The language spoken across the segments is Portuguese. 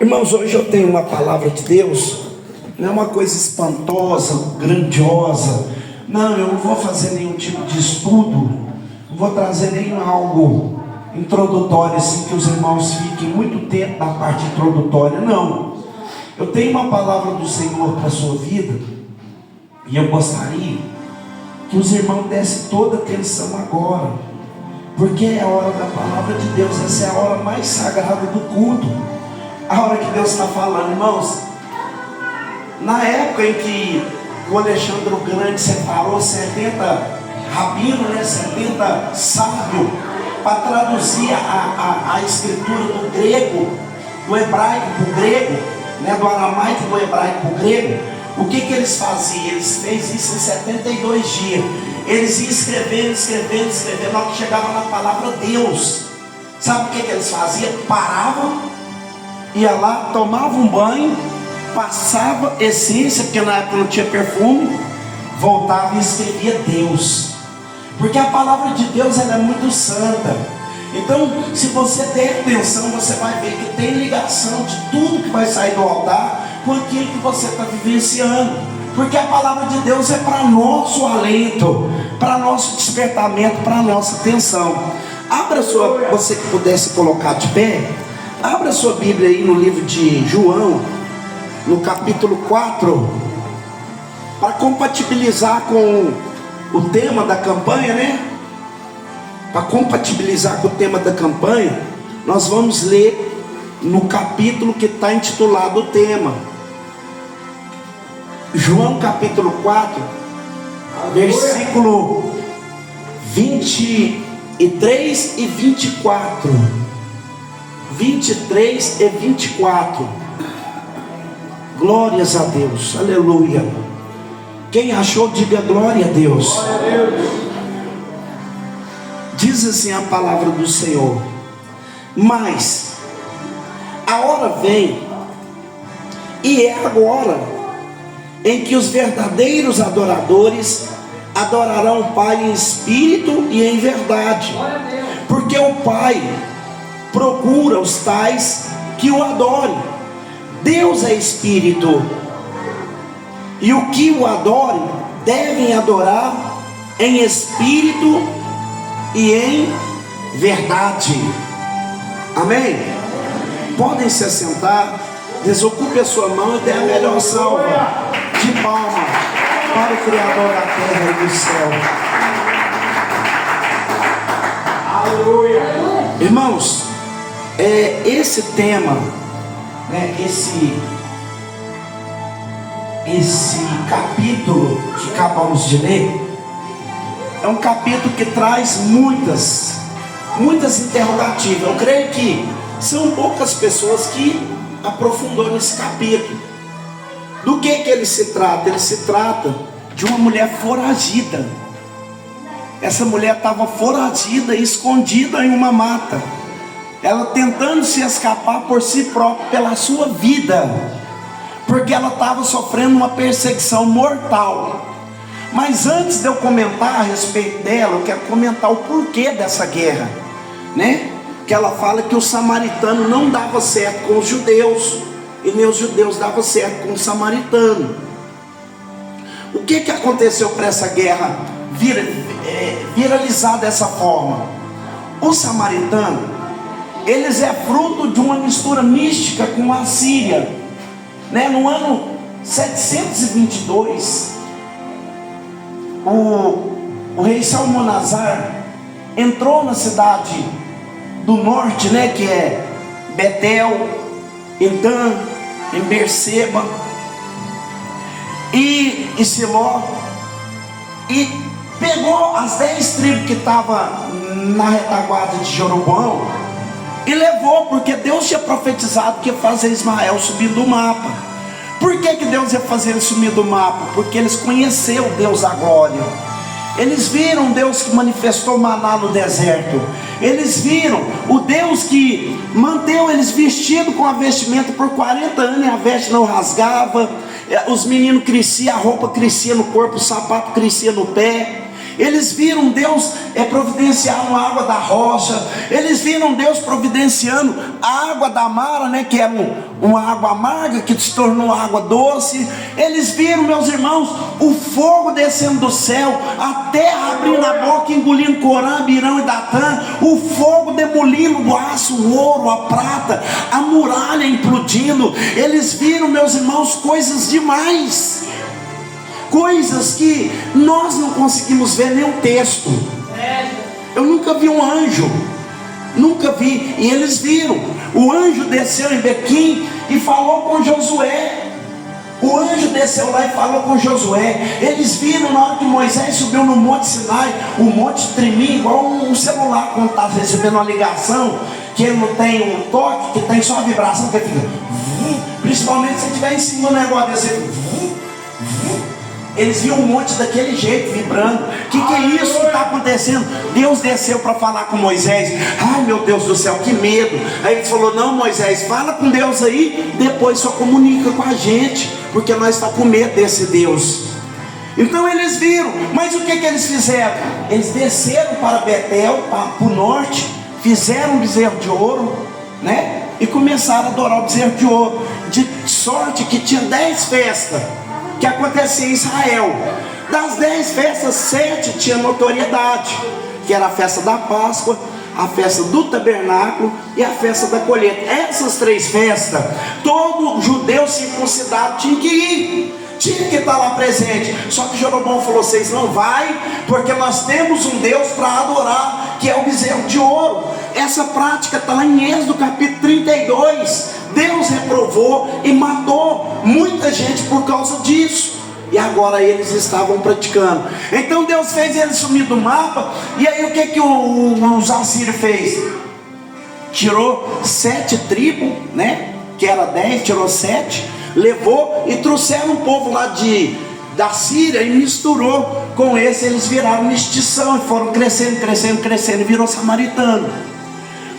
Irmãos, hoje eu tenho uma palavra de Deus, não é uma coisa espantosa, grandiosa. Não, eu não vou fazer nenhum tipo de estudo, não vou trazer nem algo introdutório assim que os irmãos fiquem muito tempo na parte introdutória. Não, eu tenho uma palavra do Senhor para a sua vida e eu gostaria que os irmãos dessem toda atenção agora, porque é a hora da palavra de Deus. Essa é a hora mais sagrada do culto, a hora que Deus está falando. Irmãos, na época em que o Alexandre o Grande separou 70 rabinos, 70 sábios, para traduzir a escritura do grego, do hebraico para o grego, do aramaico do hebraico para o grego, o que eles faziam? Eles fez isso em 72 dias. Eles iam escrevendo, na hora que chegava na palavra Deus, sabe o que eles faziam? Paravam, ia lá, tomava um banho, passava essência, porque na época não tinha perfume, voltava e escrevia Deus, porque a palavra de Deus ela é muito santa. Então, se você der atenção, você vai ver que tem ligação de tudo que vai sair do altar com aquilo que você está vivenciando, porque a palavra de Deus é para nosso alento, para nosso despertamento, para nossa atenção. Abra sua, você que pudesse colocar de pé, abra sua Bíblia aí no livro de João, no capítulo 4, para compatibilizar com o tema da campanha, Para compatibilizar com o tema da campanha, nós vamos ler no capítulo que está intitulado o tema. João capítulo 4, versículo 23 e 24. 23 e 24. Glórias a Deus, aleluia. Quem achou, diga glória a Deus. Diz assim a palavra do Senhor: mas a hora vem, e é agora, em que os verdadeiros adoradores adorarão o Pai em espírito e em verdade, porque o Pai procura os tais que o adorem. Deus é espírito, e o que o adorem devem adorar em espírito e em verdade. Amém? Podem se assentar, desocupe a sua mão e dê a melhor salva de palma para o Criador da terra e do céu. Aleluia. Irmãos, esse tema, esse capítulo que acabamos de ler, é um capítulo que traz muitas interrogativas. Eu creio que são poucas pessoas que aprofundou nesse capítulo. Do que ele se trata? Ele se trata de uma mulher foragida. Essa mulher estava foragida, escondida em uma mata, ela tentando se escapar por si própria, pela sua vida, porque ela estava sofrendo uma perseguição mortal. Mas antes de eu comentar a respeito dela, eu quero comentar o porquê dessa guerra, que ela fala que o samaritano não dava certo com os judeus, e nem os judeus davam certo com o samaritano. O que aconteceu para essa guerra viralizar dessa forma? Os samaritanos, eles é fruto de uma mistura mística com a Síria, no ano 722, o rei Salmanasar entrou na cidade do norte, que é Betel, Edã, em Berseba e Siló, e pegou as 10 tribos que estavam na retaguarda de Jeroboão e levou, porque Deus tinha profetizado que ia fazer Ismael subir do mapa. Por que Deus ia fazer ele sumir do mapa? Porque eles conheceram Deus da glória. Eles viram Deus que manifestou maná no deserto. Eles viram o Deus que manteve eles vestidos com a vestimenta por 40 anos, e a veste não rasgava. Os meninos cresciam, a roupa crescia no corpo, o sapato crescia no pé. Eles viram Deus providenciando a água da rocha. Eles viram Deus providenciando a água da mara, né, que era uma água amarga que se tornou água doce. Eles viram, meus irmãos, o fogo descendo do céu, a terra abrindo a boca, engolindo Corã, Abirão e Datã, o fogo demolindo o aço, o ouro, a prata, a muralha implodindo. Eles viram, meus irmãos, coisas demais, coisas que nós não conseguimos ver nem o texto. Eu nunca vi um anjo, nunca vi. E eles viram, o anjo desceu em Bequim e falou com Josué. O anjo desceu lá e falou com Josué. Eles viram na hora que Moisés subiu no Monte Sinai, o monte tremia igual um celular quando está recebendo uma ligação, que ele não tem um toque, que tem só a vibração, que fica, principalmente se estiver em cima do negócio desse. Eles viam um monte daquele jeito, vibrando. O que é isso que está acontecendo? Deus desceu para falar com Moisés. Ai, meu Deus do céu, que medo. Aí ele falou: não, Moisés, fala com Deus aí, depois só comunica com a gente, porque nós estamos com medo desse Deus. Então eles viram, mas o que eles fizeram? Eles desceram para Betel, para o norte, fizeram um bezerro de ouro, né? E começaram a adorar o bezerro de ouro. De sorte que tinha 10 festas que acontecia em Israel. Das 10 festas, 7 tinha notoriedade, que era a festa da Páscoa, a festa do tabernáculo e a festa da colheita. Essas 3 festas, todo judeu circuncidado tinha que ir, tinha que estar lá presente. Só que Jeroboão falou: vocês não vai, porque nós temos um Deus para adorar, que é o bezerro de ouro. Essa prática está lá em Êxodo capítulo 32. Deus reprovou e matou muita gente por causa disso. E agora eles estavam praticando. Então Deus fez eles sumir do mapa. E aí o que os assírios fez? Tirou 7 tribos, né? Que era 10, tirou 7, levou e trouxeram um povo lá da Síria e misturou com esse. Eles viraram mestição e foram crescendo, crescendo, crescendo, e virou samaritano.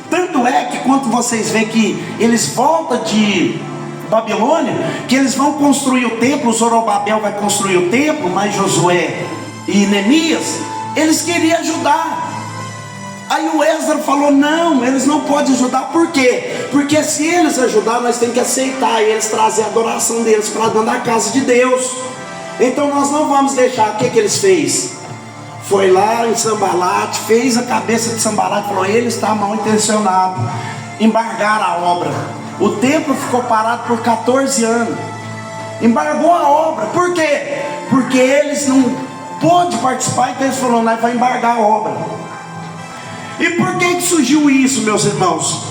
Tanto é que quando vocês veem que eles voltam de Babilônia, que eles vão construir o templo, Zorobabel vai construir o templo, mas Josué e Neemias, eles queriam ajudar. Aí o Esdras falou: não, eles não podem ajudar. Por quê? Porque se eles ajudar, nós temos que aceitar e eles trazer a adoração deles para dentro da casa de Deus. Então nós não vamos deixar. O que eles fez? Foi lá em Sambalate, fez a cabeça de Sambalate, falou: ele está mal intencionado. Embargaram a obra. O templo ficou parado por 14 anos. Embargou a obra. Por quê? Porque eles não pôde participar. Então eles falaram: nós vamos embargar a obra. E por que surgiu isso, meus irmãos?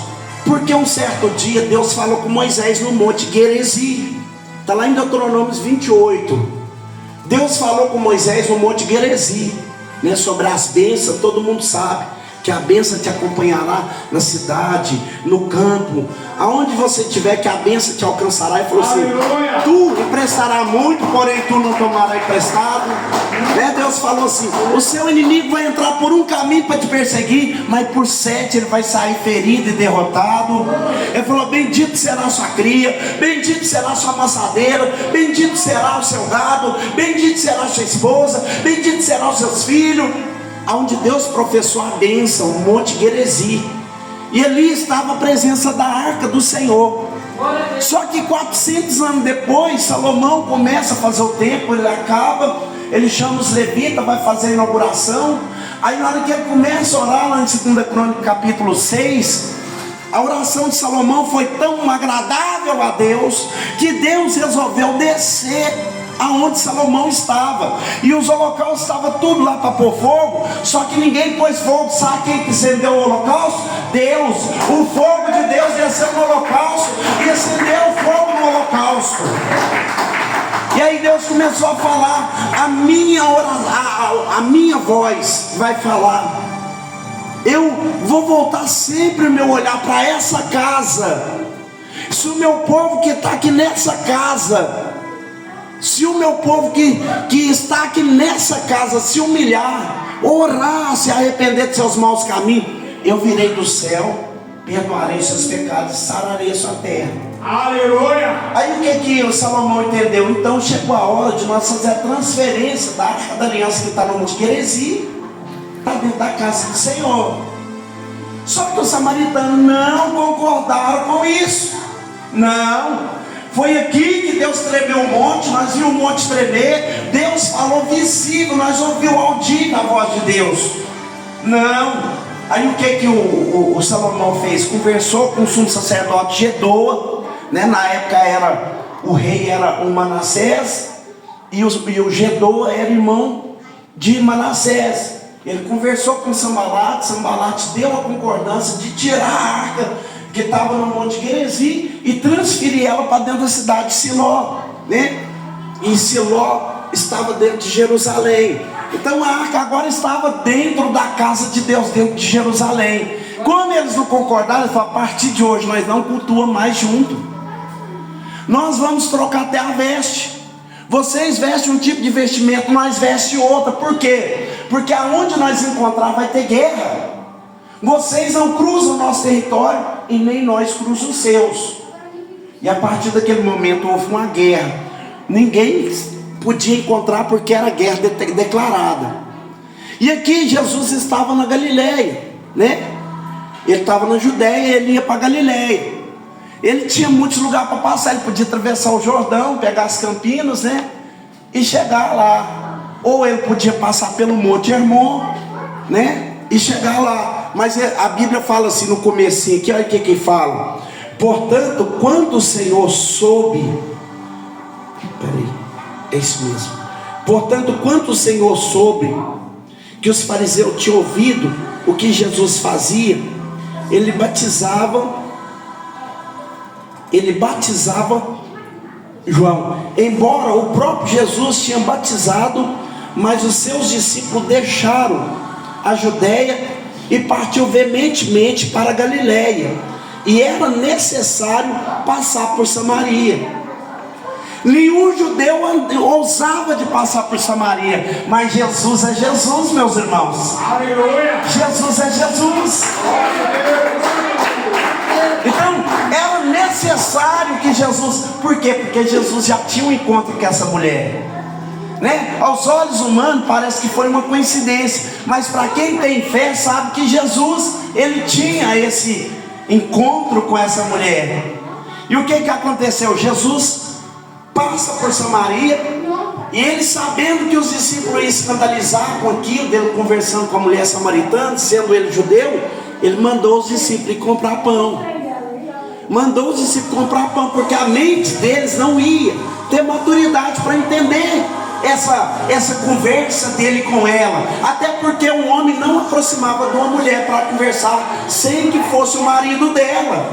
Porque um certo dia Deus falou com Moisés no monte Gerezim. Está lá em Deuteronômio 28. Deus falou com Moisés no monte Gerezim, né, sobre as bênçãos. Todo mundo sabe que a bênção te acompanhará na cidade, no campo, aonde você estiver, que a bênção te alcançará. E falou assim: tu emprestarás muito, porém tu não tomarás emprestado, né? Deus falou assim: o seu inimigo vai entrar por um caminho para te perseguir, mas por 7 ele vai sair ferido e derrotado. Ele falou: bendito será a sua cria, bendito será a sua amassadeira, bendito será o seu gado, bendito será a sua esposa, bendito será os seus filhos. Aonde Deus professou a bênção, o monte Gerezim. E ali estava a presença da arca do Senhor. Só que 400 anos depois, Salomão começa a fazer o templo, ele acaba, ele chama os levitas, vai fazer a inauguração. Aí na hora que ele começa a orar, lá em 2 Crônica capítulo 6, a oração de Salomão foi tão agradável a Deus, que Deus resolveu descer aonde Salomão estava. E os holocaustos estavam tudo lá para pôr fogo, só que ninguém pôs fogo. Sabe quem que acendeu o holocausto? Deus. O fogo de Deus desceu no holocausto e acendeu o fogo no holocausto. E aí Deus começou a falar: a minha voz vai falar. Eu vou voltar sempre o meu olhar para essa casa. Se o meu povo que está aqui nessa casa, se o meu povo que está aqui nessa casa se humilhar, orar, se arrepender de seus maus caminhos, eu virei do céu perdoarei os seus pecados e sararei a sua terra. Aleluia! Aí o que o Salomão entendeu? Então chegou a hora de nós fazer a transferência da Arca da Aliança que está no Monte Gerizim, está dentro da casa do Senhor. Só que os samaritanos não concordaram com isso. Não. Foi aqui que Deus tremeu o monte, nós vimos o monte tremer, Deus falou visível, nós ouvimos audível a voz de Deus. Não. Aí o que o Salomão fez? Conversou com o sumo sacerdote Gedoa, né? Na época o rei era o Manassés, e o Gedoa era irmão de Manassés. Ele conversou com Sambalate deu a concordância de tirar a arca que estava no Monte Gerizim e transferir ela para dentro da cidade de Siló, né? E Siló estava dentro de Jerusalém. Então a arca agora estava dentro da casa de Deus, dentro de Jerusalém. Quando eles não concordaram, eles falaram: a partir de hoje nós não cultuamos mais junto. Nós vamos trocar até a veste. Vocês vestem um tipo de vestimento, nós vestem outra. Por quê? Porque aonde nós encontrar vai ter guerra. Vocês não cruzam o nosso território e nem nós cruzamos os seus. E a partir daquele momento houve uma guerra. Ninguém podia encontrar porque era guerra declarada. E aqui Jesus estava na Galileia, né? Ele estava na Judéia, ele ia para Galileia. Ele tinha muitos lugares para passar. Ele podia atravessar o Jordão, pegar as Campinas, né? E chegar lá. Ou ele podia passar pelo Monte Hermon, né? E chegar lá. Mas a Bíblia fala assim no comecinho aqui, olha o que fala. Portanto, quando o Senhor soube, peraí, é isso mesmo. Portanto, quando o Senhor soube que os fariseus tinham ouvido o que Jesus fazia, ele batizava João. Embora o próprio Jesus tinha batizado, mas os seus discípulos deixaram a Judéia e partiu veementemente para a Galileia, e era necessário passar por Samaria. Nenhum judeu ousava de passar por Samaria, mas Jesus é Jesus, meus irmãos. Aleluia! Jesus é Jesus. Então era necessário que Jesus, por quê? Porque Jesus já tinha um encontro com essa mulher, né? Aos olhos humanos parece que foi uma coincidência, mas para quem tem fé sabe que Jesus, ele tinha esse encontro com essa mulher. E o que aconteceu? Jesus passa por Samaria, e ele, sabendo que os discípulos iam escandalizar com aquilo dele conversando com a mulher samaritana, sendo ele judeu, ele mandou os discípulos ir comprar pão. Mandou os discípulos comprar pão, porque a mente deles não ia ter maturidade para entender essa conversa dele com ela. Até porque um homem não aproximava de uma mulher para conversar sem que fosse o marido dela.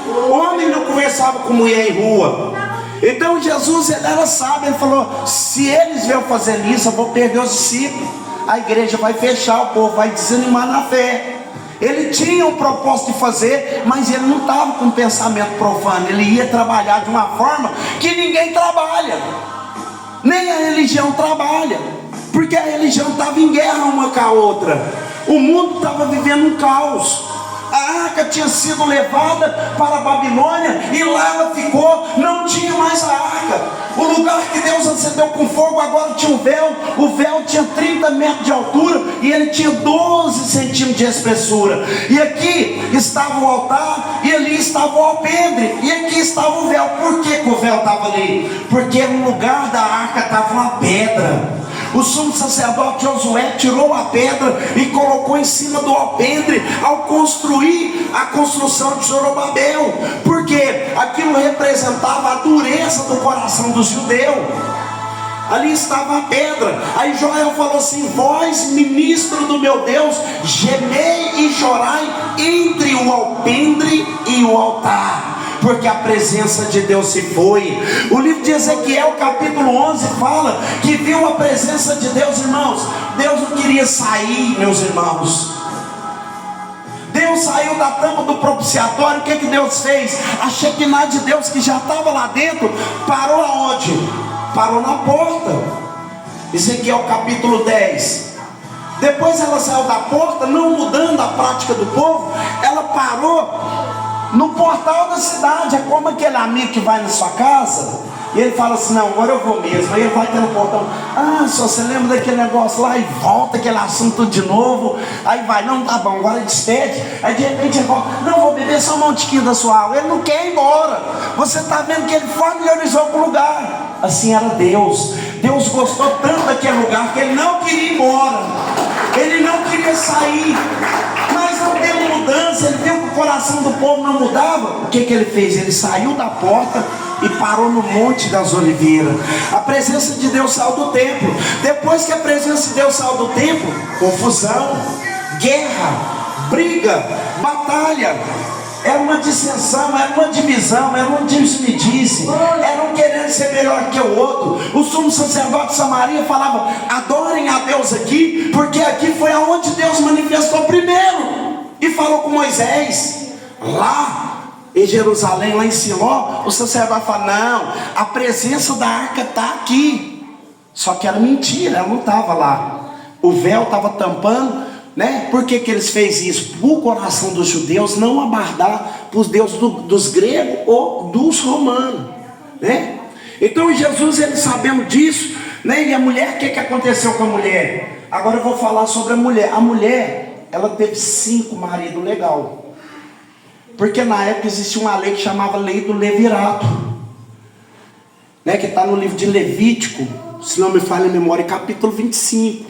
O homem não conversava com mulher em rua. Então Jesus, ele era sábio, ele falou: se eles vêm fazer isso, eu vou perder os discípulos, a igreja vai fechar, o povo vai desanimar na fé. Ele tinha um propósito de fazer, mas ele não estava com um pensamento profano. Ele ia trabalhar de uma forma que ninguém trabalha, nem a religião trabalha, porque a religião estava em guerra uma com a outra. O mundo estava vivendo um caos. A arca tinha sido levada para a Babilônia e lá ela ficou, não tinha mais a arca. O lugar que Deus acendeu com fogo agora tinha um véu. O véu tinha 30 metros de altura e ele tinha 12 centímetros de espessura. E aqui estava o altar e ali estava o alpendre, e aqui estava o véu. Por que o véu estava ali? Porque no lugar da arca estava uma pedra. O sumo sacerdote Josué tirou a pedra e colocou em cima do alpendre ao construir a construção de Zorobabel, porque aquilo representava a dureza do coração dos judeus. Ali estava a pedra. Aí Joel falou assim: vós, ministro do meu Deus, gemei e chorai entre o alpendre e o altar, porque a presença de Deus se foi. O livro de Ezequiel capítulo 11 fala que viu a presença de Deus, irmãos. Deus não queria sair, meus irmãos. Deus saiu da tampa do propiciatório. O que Deus fez? A Shekinah de Deus, que já estava lá dentro, parou aonde? Parou na porta. Ezequiel capítulo 10. Depois ela saiu da porta, não mudando a prática do povo, ela parou no portal da cidade. É como aquele amigo que vai na sua casa e ele fala assim: não, agora eu vou mesmo. Aí ele vai ter no portão: ah, só você lembra daquele negócio lá? E volta aquele assunto de novo. Aí vai: não, tá bom, agora despede. Aí de repente ele volta: não, vou beber só um tiquinho da sua água. Ele não quer ir embora. Você está vendo que ele familiarizou com o lugar. Assim era Deus. Deus gostou tanto daquele lugar que ele não queria ir embora. Ele não queria sair. Mas não deu mudança. Ele viu que o coração do povo não mudava. O que ele fez? Ele saiu da porta e parou no Monte das Oliveiras. A presença de Deus saiu do templo. Depois que a presença de Deus saiu do templo, confusão, guerra, briga, batalha. Era uma dissensão, era uma divisão, era um disse-me-disse. Era um querendo ser melhor que o outro. O sumo sacerdote de Samaria falava: adorem a Deus aqui, porque aqui foi aonde Deus manifestou primeiro. E falou com Moisés. Lá em Jerusalém, lá em Siló, o sacerdote fala: não, a presença da arca está aqui. Só que era mentira, ela não estava lá. O véu estava tampando, né? Por que eles fez isso? O coração dos judeus não abardar para os deuses dos gregos ou dos romanos, né? Então Jesus, ele sabendo disso, né? E a mulher, o que aconteceu com a mulher? Agora eu vou falar sobre a mulher. A mulher, ela teve 5 maridos, legal. Porque na época existia uma lei que chamava lei do levirato, né? Que está no livro de Levítico, se não me falha a memória, capítulo 25,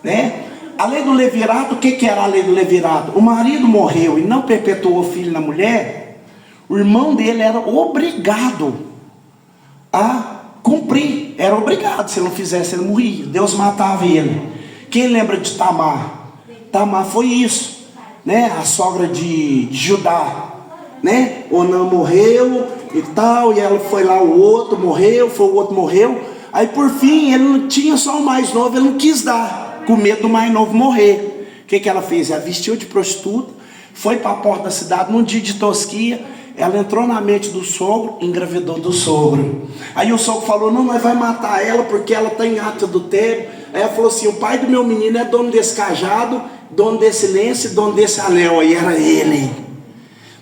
né? A lei do levirato, o que era a lei do levirato? O marido morreu e não perpetuou o filho na mulher, o irmão dele era obrigado a cumprir. Era obrigado, se ele não fizesse ele morria, Deus matava ele. Quem lembra de Tamar? Tamar foi isso, né? A sogra de Judá, né? Onã morreu e tal, e ela foi lá, o outro morreu, foi o outro morreu. Aí por fim, ele não tinha só o mais novo, ele não quis dar, com medo do mais novo morrer. O que ela fez? Ela vestiu de prostituta, foi para a porta da cidade num dia de tosquia. Ela entrou na mente do sogro, engravidou do sogro. Aí o sogro falou: não, nós vai matar ela porque ela está em ato adultério. Aí ela falou assim: o pai do meu menino é dono desse cajado, dono desse lenço e dono desse anel. Aí era ele.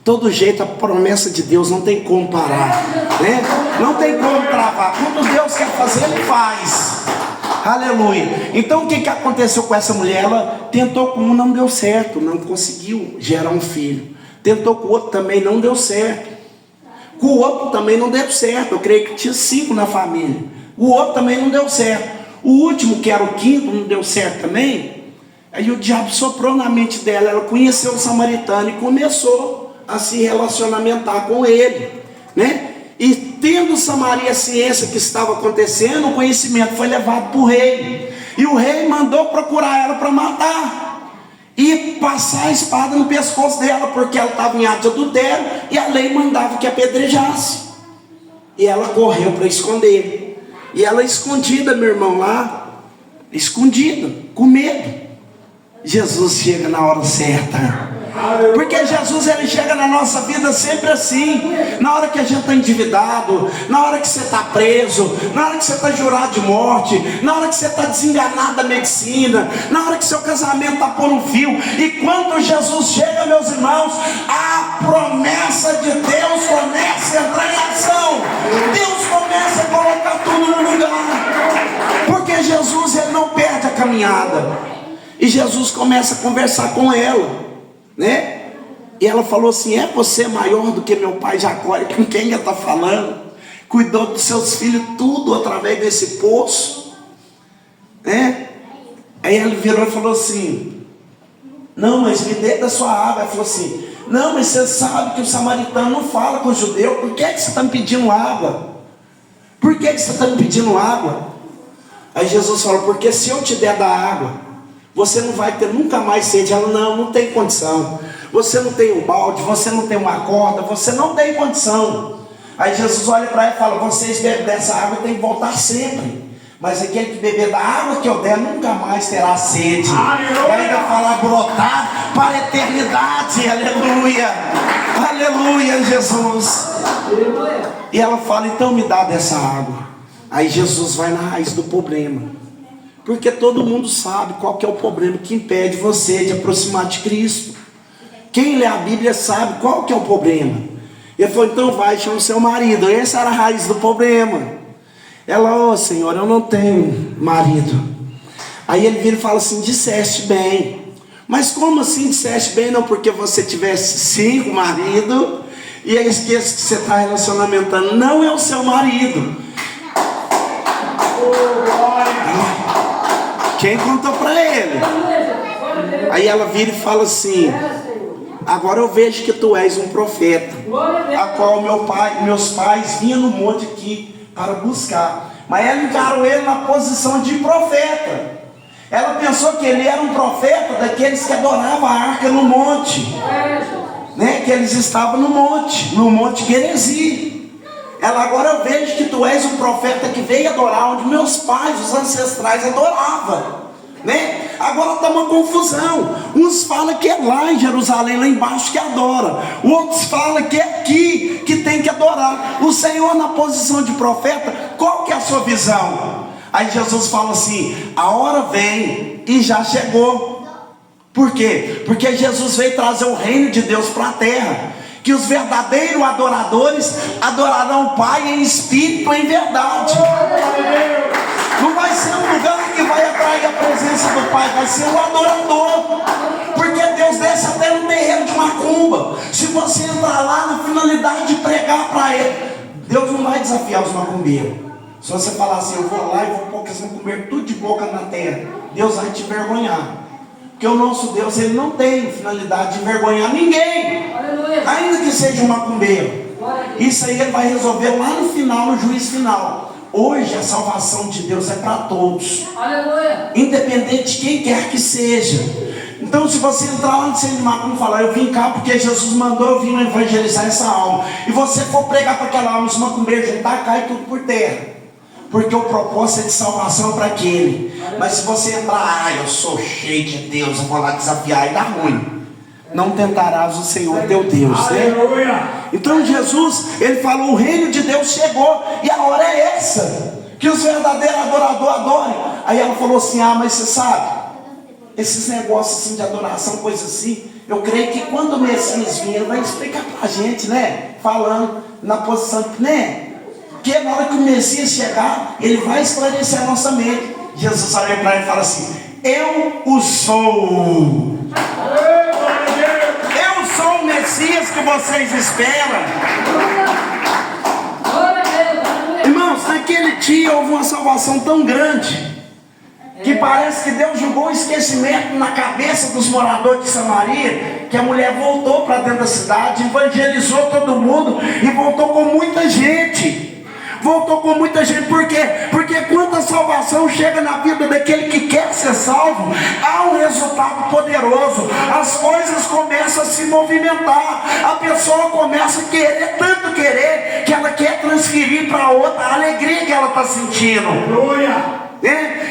Todo jeito, a promessa de Deus não tem como parar, né? Não tem como travar. Quando Deus quer fazer, Ele faz. Aleluia. Então o que aconteceu com essa mulher? Ela tentou com um, não deu certo, não conseguiu gerar um filho. Tentou com o outro, também não deu certo. Com o outro também não deu certo. Eu creio que tinha 5 na família. O outro também não deu certo. O último, que era o 5º, não deu certo também. Aí o diabo soprou na mente dela. Ela conheceu o samaritano e começou a se relacionamentar com ele, né? E tendo Samaria ciência que estava acontecendo, o conhecimento foi levado para o rei. E o rei mandou procurar ela para matar e passar a espada no pescoço dela, porque ela estava em ato de adultério e a lei mandava que apedrejasse. E ela correu para esconder. E ela escondida, meu irmão, lá, escondida, com medo. Jesus chega na hora certa. Porque Jesus, ele chega na nossa vida sempre assim. Na hora que a gente está endividado, na hora que você está preso, na hora que você está jurado de morte, na hora que você está desenganado da medicina, na hora que seu casamento está por um fio. E quando Jesus chega, meus irmãos, a promessa de Deus começa a entrar em ação. Deus começa a colocar tudo no lugar. Porque Jesus, ele não perde a caminhada. E Jesus começa a conversar com ela, né? E ela falou assim: é você maior do que meu pai Jacó? Com quem ela está falando? Cuidou dos seus filhos tudo através desse poço, né? Aí ela virou e falou assim: não, mas me dê da sua água. Ela falou assim: não, mas você sabe que o samaritano não fala com o judeu. Por que você está me pedindo água? Por que você está me pedindo água? Aí Jesus falou: porque se eu te der da água, você não vai ter nunca mais sede. Ela: não tem condição. Você não tem um balde, você não tem uma corda, você não tem condição. Aí Jesus olha para ela e fala: vocês bebem dessa água e tem que voltar sempre. Mas aquele que beber da água que eu der nunca mais terá sede. E ainda fala: brotar para a eternidade. Aleluia. Aleluia, Jesus. E ela fala: então me dá dessa água. Aí Jesus vai na raiz do problema. Porque todo mundo sabe qual que é o problema que impede você de aproximar de Cristo. Quem lê a Bíblia sabe qual que é o problema. Ele falou, então vai, chama o seu marido. Essa era a raiz do problema. Ela, Senhor, eu não tenho marido. Aí ele vira e fala assim, disseste bem. Mas como assim disseste bem? Não, porque você tivesse 5 maridos e esse que você está relacionamentando não é o seu marido. Quem contou para ele? Aí ela vira e fala assim, agora eu vejo que tu és um profeta, a qual meus pais vinham no monte aqui para buscar. Mas ela encarou ele na posição de profeta. Ela pensou que ele era um profeta daqueles que adoravam a arca no monte, né? Que eles estavam no monte Gerizim. Ela, agora eu vejo que tu és um profeta que veio adorar onde meus pais, os ancestrais, adoravam, né? Agora está uma confusão. Uns falam que é lá em Jerusalém, lá embaixo, que adora. Outros falam que é aqui que tem que adorar. O Senhor, na posição de profeta, qual que é a sua visão? Aí Jesus fala assim, a hora vem e já chegou. Por quê? Porque Jesus veio trazer o reino de Deus para a terra, que os verdadeiros adoradores adorarão o Pai em espírito e em verdade. Não vai ser um lugar que vai atrair a presença do Pai, vai ser o adorador. Porque Deus desce até no terreiro de macumba. Se você entrar lá na finalidade de pregar para Ele, Deus não vai desafiar os macumbeiros. Se você falar assim, eu vou lá e vou pôr que eles vão comer tudo de boca na terra, Deus vai te envergonhar. Porque o nosso Deus, Ele não tem finalidade de envergonhar ninguém. Aleluia. Ainda que seja um macumbeiro. Isso aí Ele vai resolver lá no final, no juízo final. Hoje a salvação de Deus é para todos. Aleluia. Independente de quem quer que seja. Então se você entrar lá no centro de macumba e falar, eu vim cá porque Jesus mandou eu vir evangelizar essa alma, e você for pregar para aquela alma, os macumbeiros juntar, cai tudo por terra. Porque o propósito é de salvação para aquele. Mas se você entrar, eu sou cheio de Deus, eu vou lá desafiar, e dá ruim. Não tentarás o Senhor teu Deus, né? Então Jesus, Ele falou, o reino de Deus chegou, e a hora é essa, que os verdadeiros adoradores adorem. Aí ela falou assim, mas você sabe, esses negócios assim de adoração, coisa assim, eu creio que quando o Messias vir, Ele vai explicar para a gente, né? Falando na posição, né? Porque na hora que o Messias chegar, Ele vai esclarecer a nossa mente. Jesus olha para ele e fala assim, eu o sou. Eu sou o Messias que vocês esperam. Irmãos, naquele dia houve uma salvação tão grande, que parece que Deus jogou um esquecimento na cabeça dos moradores de Samaria, que a mulher voltou para dentro da cidade, evangelizou todo mundo e voltou com muita gente. Voltou com muita gente, por quê? Porque quando a salvação chega na vida daquele que quer ser salvo, há um resultado poderoso. As coisas começam a se movimentar, a pessoa começa a querer, tanto querer, que ela quer transferir para outra a alegria que ela está sentindo.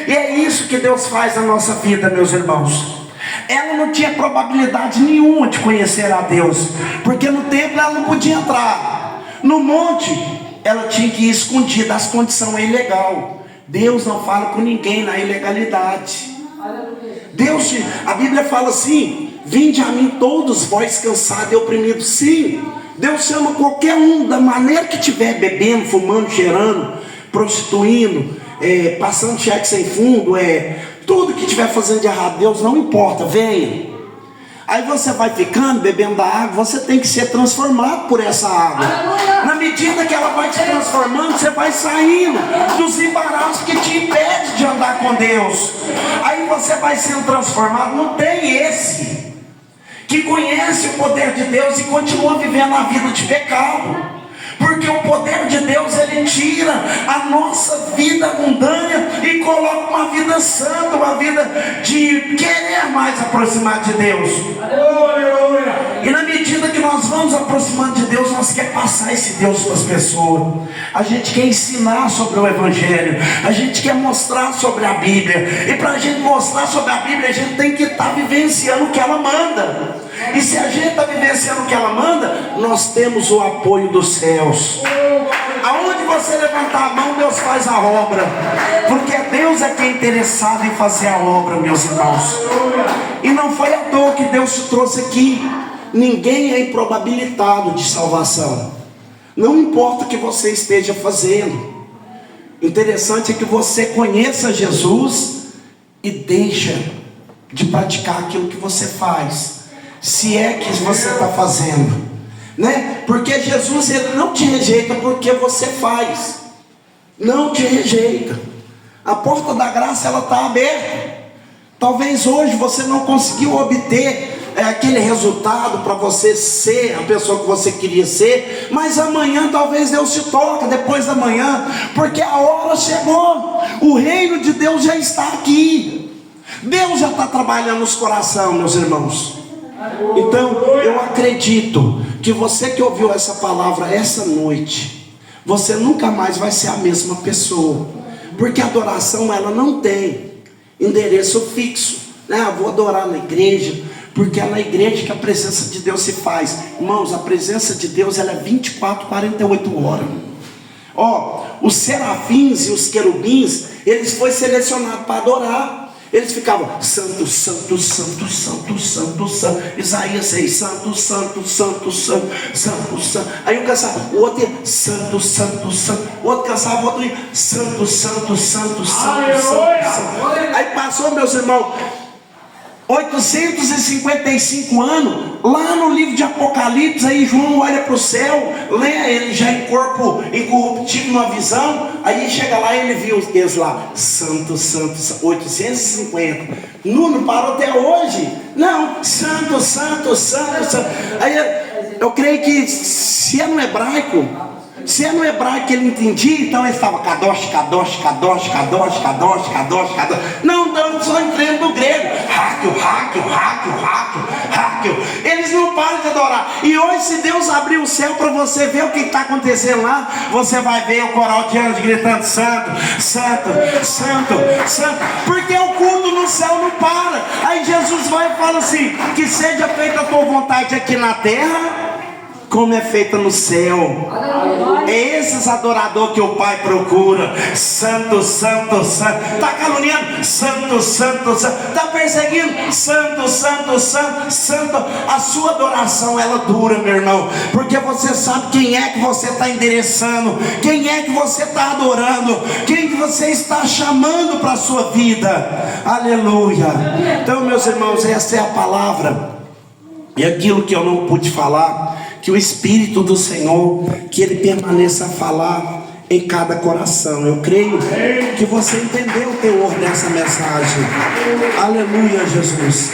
E é isso que Deus faz na nossa vida, meus irmãos. Ela não tinha probabilidade nenhuma de conhecer a Deus, porque no templo ela não podia entrar. No monte ela tinha que ir escondida, as condições é ilegal. Deus não fala com ninguém na ilegalidade. Deus, a Bíblia fala assim, vinde a mim todos vós cansados e oprimidos. Sim, Deus chama qualquer um, da maneira que estiver, bebendo, fumando, cheirando, prostituindo, passando cheque sem fundo, tudo que estiver fazendo de errado, Deus não importa, venha. Aí você vai ficando, bebendo da água, você tem que ser transformado por essa água. Na medida que ela vai te transformando, você vai saindo dos embaraços que te impedem de andar com Deus. Aí você vai sendo transformado. Não tem esse que conhece o poder de Deus e continua vivendo a vida de pecado. Porque o poder de Deus, Ele tira a nossa vida mundânea e coloca uma vida santa, uma vida de querer mais aproximar de Deus. E na medida que nós vamos aproximando de Deus, nós queremos passar esse Deus para as pessoas. A gente quer ensinar sobre o Evangelho, a gente quer mostrar sobre a Bíblia. E para a gente mostrar sobre a Bíblia, a gente tem que estar vivenciando o que ela manda. E se a gente está vivenciando o que ela manda, nós temos o apoio dos céus. Aonde você levantar a mão, Deus faz a obra. Porque Deus é quem é interessado em fazer a obra, meus irmãos. E não foi à toa que Deus te trouxe aqui. ninguém é improbabilitado de salvação. Não importa o que você esteja fazendo. Interessante é que você conheça Jesus e deixa de praticar aquilo que você faz, se é que você está fazendo, né? Porque Jesus, ele não te rejeita porque você faz, não te rejeita. A porta da graça, ela está aberta. Talvez hoje você não conseguiu obter aquele resultado para você ser a pessoa que você queria ser, mas amanhã talvez Deus te toque, depois da manhã, porque a hora chegou. O reino de Deus já está aqui. Deus já está trabalhando nos corações, meus irmãos. Então eu acredito que você que ouviu essa palavra essa noite, você nunca mais vai ser a mesma pessoa, porque a adoração, ela não tem endereço fixo, né? Vou adorar na igreja, porque é na igreja que a presença de Deus se faz. Irmãos, a presença de Deus, ela é 24, 48 horas. Os serafins e os querubins, eles foram selecionados para adorar. Eles ficavam santo, santo, santo, santo, santo, santo. Isaías 6, santo, santo, santo, santo, santo, santo. Aí um cansava, o outro ia santo, santo, santo. O outro cansava, o outro ia santo, santo, santo, santo, santo. Aí passou, meus irmãos, 855 anos, lá no livro de Apocalipse, aí João olha para o céu, lê ele já em corpo incorruptível, numa visão, aí chega lá e ele viu eles lá, santo, santo, 850, não parou até hoje, não, santo, santo, santo, santo. Aí eu creio que se é no hebraico que ele entendia, então ele estava kadosh, kadosh, kadosh, kadosh, kadosh, kadosh, kadosh. Não, só entendo no grego. Háquio. Eles não param de adorar. E hoje, se Deus abrir o céu para você ver o que está acontecendo lá, você vai ver o coral de anjos gritando santo, santo, santo, santo. Porque o culto no céu não para. Aí Jesus vai e fala assim: que seja feita a tua vontade aqui na terra, como é feita no céu. É esses adoradores que o Pai procura. Santo, santo, santo. Está caluniando? Santo, santo, santo. Está perseguindo? Santo, santo, santo, santo. A sua adoração, ela dura, meu irmão, porque você sabe quem é que você está endereçando, quem é que você está adorando, quem que você está chamando para a sua vida. Aleluia. Então, meus irmãos, essa é a palavra. E aquilo que eu não pude falar, que o Espírito do Senhor, que Ele permaneça a falar em cada coração. Eu creio que você entendeu o teor dessa mensagem. Aleluia, Jesus.